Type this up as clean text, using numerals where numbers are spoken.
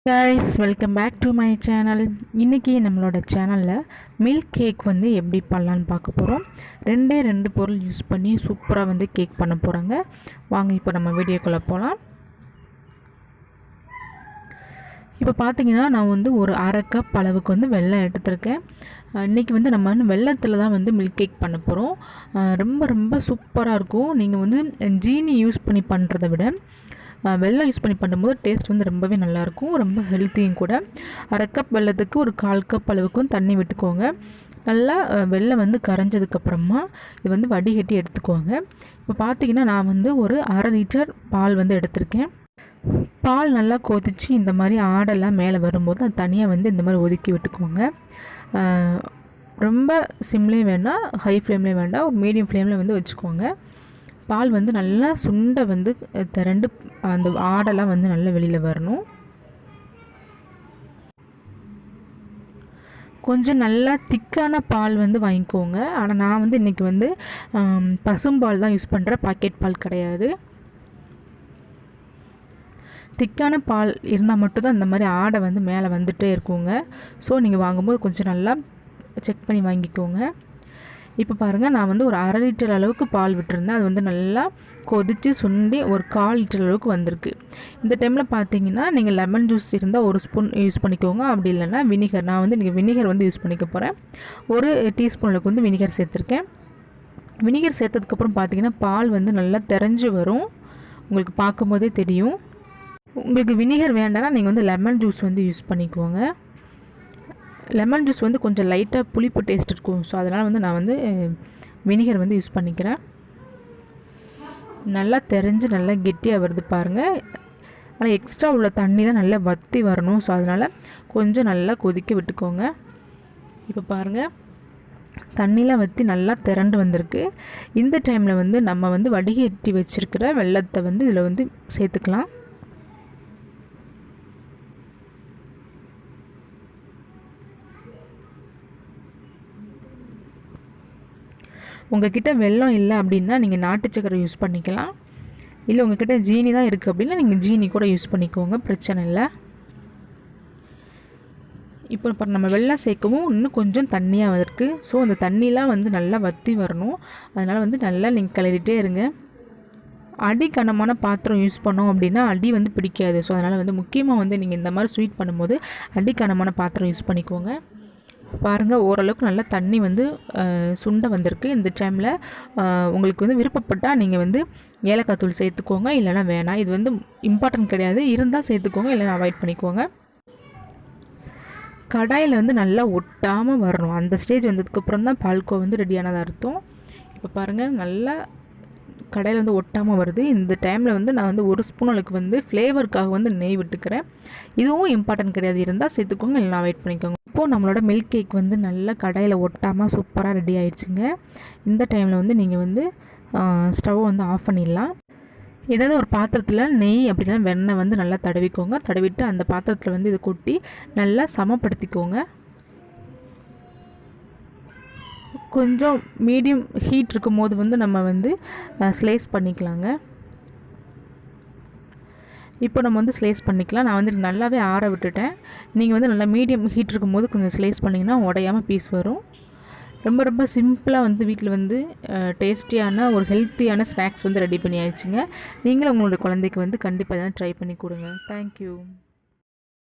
guys, welcome back to my channel. இன்னைக்கு நம்மளோட சேனல்ல மில்க் கேக் வந்து எப்படி பண்ணலாம்னு பார்க்க போறோம். ரெண்டு பொருள் யூஸ் பண்ணி சூப்பரா வந்து கேக் பண்ண போறாங்க. வாங்க இப்போ நம்ம வீடியோக்குள்ள போலாம். இப்போ பாத்தீங்கன்னா நான் வந்து ஒரு 1/2 கப் அளவுக்கு வந்து வெல்லம் எடுத்துர்க்கேன். இன்னைக்கு வந்து நம்ம வெல்லத்துல தான் வந்து மில்க் கேக் பண்ண போறோம். ரொம்ப சூப்பரா இருக்கும். நீங்க வந்து ஜீனி யூஸ் பண்ணி பண்றதை விட வெல்லம் யூஸ் பண்ணி பண்ணும்போது டேஸ்ட் வந்து ரொம்பவே நல்லாயிருக்கும், ரொம்ப ஹெல்த்தியும் கூட. 1/2 கப் வெல்லத்துக்கு ஒரு 1/4 கப் அளவுக்கும் தண்ணி விட்டுக்கோங்க. நல்லா வெல்லம் வந்து கரைஞ்சதுக்கப்புறமா இது வந்து வடிகட்டி எடுத்துக்கோங்க. இப்போ பார்த்தீங்கன்னா நான் வந்து ஒரு 1/2 லிட்டர் பால் வந்து எடுத்திருக்கேன். பால் நல்லா கொதித்து இந்த மாதிரி ஆடெல்லாம் மேலே வரும்போது அது தனியாக வந்து இந்த மாதிரி ஒதுக்கி விட்டுக்கோங்க. ரொம்ப சிம்லேயும் வேண்டாம், ஹை ஃப்ளேம்லேயும் வேண்டாம், ஒரு மீடியம் ஃப்ளேமில் வந்து வச்சுக்கோங்க. பால் வந்து நல்லா சுண்டை வந்து திரண்டு அந்த ஆடெல்லாம் வந்து நல்லா வெளியில் வரணும். கொஞ்சம் நல்லா திக்கான பால் வந்து வாங்கிக்கோங்க. ஆனால் நான் வந்து இன்றைக்கி வந்து பசும்பால் தான் யூஸ் பண்ணுறேன், பாக்கெட் பால் கிடையாது. திக்கான பால் இருந்தால் மட்டும்தான் இந்த மாதிரி ஆடை வந்து மேலே வந்துகிட்டே இருக்குங்க. ஸோ நீங்கள் வாங்கும்போது கொஞ்சம் நல்லா செக் பண்ணி வாங்கிக்கோங்க. இப்போ பாருங்கள், நான் வந்து ஒரு 1/2 லிட்டர் அளவுக்கு பால் விட்டுருந்தேன். அது வந்து நல்லா கொதித்து சுண்டி ஒரு 1/4 லிட்டர் அளவுக்கு வந்திருக்கு. இந்த டைமில் பார்த்தீங்கன்னா நீங்கள் லெமன் ஜூஸ் இருந்தால் 1 ஸ்பூன் யூஸ் பண்ணிக்கோங்க. அப்படி இல்லைன்னா வினிகர், நான் வந்து இன்றைக்கி வினிகர் வந்து யூஸ் பண்ணிக்க போகிறேன். 1 டீஸ்பூன் அளவுக்கு வந்து வினிகர் சேர்த்துருக்கேன். வினிகர் சேர்த்ததுக்கப்புறம் பார்த்தீங்கன்னா பால் வந்து நல்லா திரஞ்சு வரும், உங்களுக்கு பார்க்கும்போதே தெரியும். உங்களுக்கு வினிகர் வேண்டாம்னா நீங்கள் வந்து லெமன் ஜூஸ் வந்து யூஸ் பண்ணிக்கோங்க. லெமன் ஜூஸ் வந்து கொஞ்சம் லைட்டாக புளிப்பு டேஸ்ட் இருக்கும். ஸோ அதனால் வந்து நான் வந்து வினிகர் வந்து யூஸ் பண்ணிக்கிறேன். நல்லா தெரிஞ்சு நல்லா கெட்டியாக வருது பாருங்கள். ஆனால் எக்ஸ்ட்ரா உள்ள தண்ணிலாம் நல்லா வற்றி வரணும். ஸோ அதனால் கொஞ்சம் நல்லா கொதிக்க விட்டுக்கோங்க. இப்போ பாருங்கள், தண்ணிலாம் வற்றி நல்லா திரண்டு வந்திருக்கு. இந்த டைமில் வந்து நம்ம வந்து வடிகட்டி வச்சுருக்கிற வெல்லத்தை வந்து இதில் வந்து சேர்த்துக்கலாம். உங்கள்கிட்ட வெல்லம் இல்லை அப்படின்னா நீங்கள் நாட்டு சக்கரை யூஸ் பண்ணிக்கலாம். இல்லை உங்கள்கிட்ட ஜீனி தான் இருக்குது அப்படின்னா நீங்கள் ஜீனி கூட யூஸ் பண்ணிக்கோங்க, பிரச்சனை இல்லை. இப்போ நம்ம வெல்லம் சேர்க்கவும் இன்னும் கொஞ்சம் தண்ணியாக இருக்குது. ஸோ அந்த தண்ணிலாம் வந்து நல்லா வற்றி வரணும். அதனால் வந்து நல்லா நீங்கள் கிளறிட்டே இருங்க. அடி கனமான பாத்திரம் யூஸ் பண்ணோம் அப்படின்னா அடி வந்து பிடிக்காது. ஸோ அதனால் வந்து முக்கியமாக வந்து நீங்கள் இந்த மாதிரி ஸ்வீட் பண்ணும்போது அடி கனமான பாத்திரம் யூஸ் பண்ணிக்கோங்க. பாருங்கள், ஓரளவுக்கு நல்லா தண்ணி வந்து சுண்டை வந்திருக்கு. இந்த டைமில் உங்களுக்கு வந்து விருப்பப்பட்டால் நீங்கள் வந்து ஏலக்காய் தூள் சேர்த்துக்கோங்க, இல்லைனா வேணாம். இது வந்து இம்பார்ட்டன்ட் கிடையாது, இருந்தால் சேர்த்துக்கோங்க, இல்லைனா அவாய்ட் பண்ணிக்கோங்க. கடாயில் வந்து நல்லா ஒட்டாமல் வரணும். அந்த ஸ்டேஜ் வந்ததுக்கப்புறம் தான் பால்கோவா வந்து ரெடியானதாக அர்த்தம். இப்போ பாருங்கள், நல்லா கடையில் வந்து ஒட்டாமல் வருது. இந்த டைமில் வந்து நான் வந்து 1 ஸ்பூன் அளவுக்கு வந்து ஃப்ளேவருக்காக வந்து நெய் விட்டுக்கிறேன். இதுவும் இம்பார்ட்டன்ட் கிடையாது, இருந்தால் சேர்த்துக்கோங்க, இல்லைனா அவாய்ட் பண்ணிக்கோங்க. இப்போது நம்மளோட மில்க் கேக் வந்து நல்லா கடையில் ஒட்டாமல் சூப்பராக ரெடி ஆகிடுச்சுங்க. இந்த டைமில் வந்து நீங்கள் வந்து ஸ்டவ் வந்து ஆஃப் பண்ணிடலாம். ஏதாவது ஒரு பாத்திரத்தில் நெய் அப்படின்னா வெண்ணெய் வந்து நல்லா தடவிக்கோங்க. தடவிட்டு அந்த பாத்திரத்தில் வந்து இதை கொட்டி நல்லா சமப்படுத்திக்கோங்க. கொஞ்சம் மீடியம் ஹீட் இருக்கும் போது வந்து நம்ம வந்து ஸ்லைஸ் பண்ணிக்கலாங்க. இப்போ நம்ம வந்து ஸ்லைஸ் பண்ணிக்கலாம். நான் வந்து நல்லாவே ஆற விட்டுட்டேன். நீங்கள் வந்து நல்லா மீடியம் ஹீட் இருக்கும் போது கொஞ்சம் ஸ்லைஸ் பண்ணிங்கன்னா உடையாமல் பீஸ் வரும். ரொம்ப சிம்பிளாக வந்து வீட்டில் வந்து டேஸ்டியான ஒரு ஹெல்த்தியான ஸ்நாக்ஸ் வந்து ரெடி பண்ணி ஆயிடுச்சுங்க. நீங்களும் உங்களோட குழந்தைக்கு வந்து கண்டிப்பாக ட்ரை பண்ணி கொடுங்க. தேங்க்யூ.